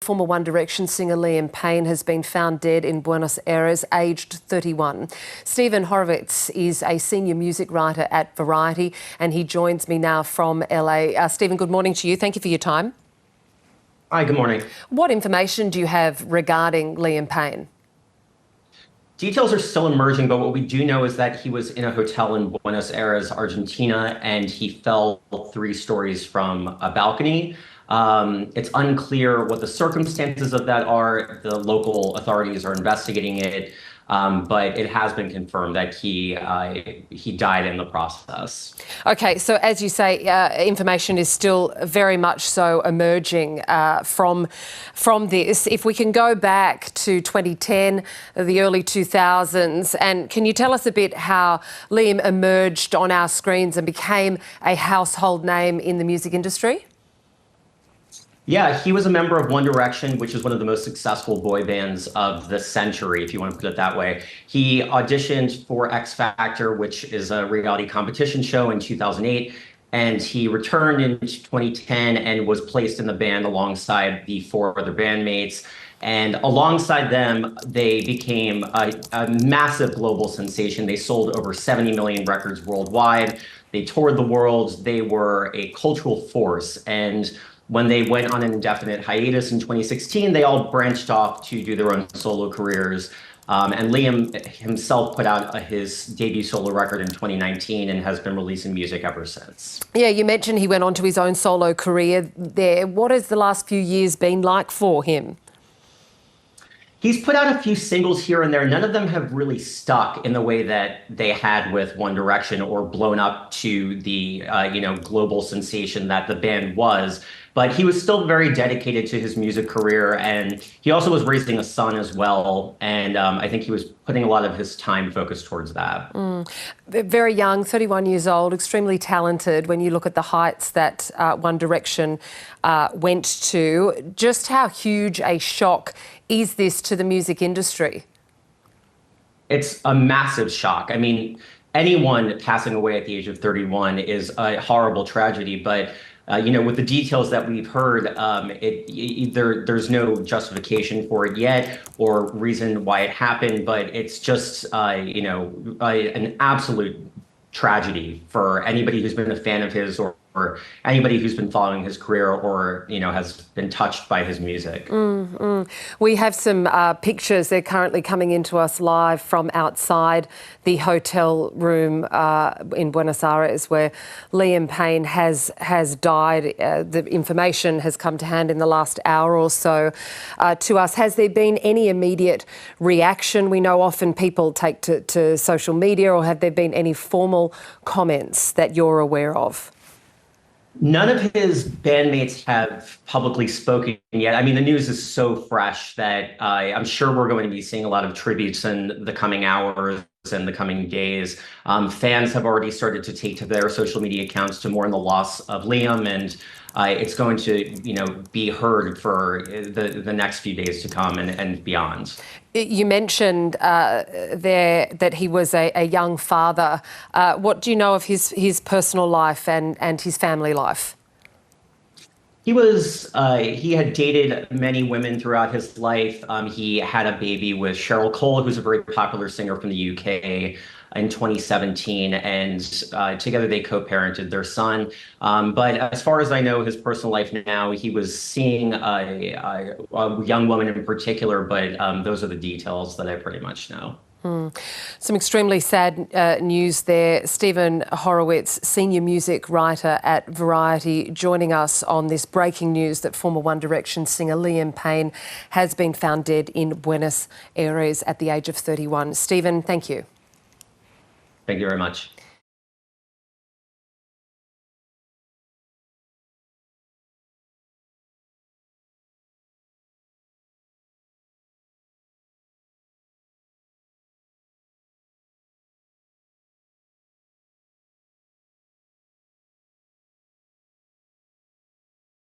former One Direction singer Liam Payne has been found dead in Buenos Aires, aged 31. Steven Horowitz is a senior music writer at Variety, and he joins me now from LA. Steven, good morning to you. Thank you for your time. Hi, good morning. What information do you have regarding Liam Payne? Details are still emerging, but what we do know is that he was in a hotel in Buenos Aires, Argentina, and he fell 3 stories from a balcony. It's unclear what the circumstances of that are. The local authorities are investigating it, but it has been confirmed that he died in the process. Okay, so as you say, information is still very much so emerging from this. If we can go back to 2010, the early 2000s, and can you tell us a bit how Liam emerged on our screens and became a household name in the music industry? Yeah, he was a member of One Direction, which is one of the most successful boy bands of the century, if you want to put it that way. He auditioned for X Factor, which is a reality competition show, in 2008, and he returned in 2010 and was placed in the band alongside the 4 other bandmates. And alongside them, they became a massive global sensation. They sold over 70 million records worldwide. They toured the world. They were a cultural force. And when they went on an indefinite hiatus in 2016, they all branched off to do their own solo careers. And Liam himself put out his debut solo record in 2019 and has been releasing music ever since. Yeah, you mentioned he went on to his own solo career there. What has the last few years been like for him? He's put out a few singles here and there. None of them have really stuck in the way that they had with One Direction or blown up to the global sensation that the band was. But he was still very dedicated to his music career, and he also was raising a son as well. And I think he was putting a lot of his time focused towards that. Very young, 31 years old, extremely talented. When you look at the heights that One Direction went to, just how huge a shock is this to the music industry? It's a massive shock. I mean, anyone passing away at the age of 31 is a horrible tragedy, but with the details that we've heard, there's no justification for it yet or reason why it happened, but it's just, an absolute tragedy for anybody who's been a fan of his or anybody who's been following his career or, has been touched by his music. We have some pictures. They're currently coming into us live from outside the hotel room in Buenos Aires where Liam Payne has died. The information has come to hand in the last hour or so to us. Has there been any immediate reaction? We know often people take to social media, or have there been any formal comments that you're aware of? None of his bandmates have publicly spoken yet. I mean, the news is so fresh that I'm sure we're going to be seeing a lot of tributes in the coming hours and the coming days. Fans have already started to take to their social media accounts to mourn the loss of Liam, and it's going to, be heard for the next few days to come and beyond. You mentioned there that he was a young father. What do you know of his personal life and his family life? He had dated many women throughout his life. He had a baby with Cheryl Cole, who's a very popular singer from the UK, in 2017, and together they co-parented their son. But as far as I know, his personal life now, he was seeing a young woman in particular, but those are the details that I pretty much know. Some extremely sad news there. Steven Horowitz, senior music writer at Variety, joining us on this breaking news that former One Direction singer Liam Payne has been found dead in Buenos Aires at the age of 31. Steven, thank you. Thank you very much.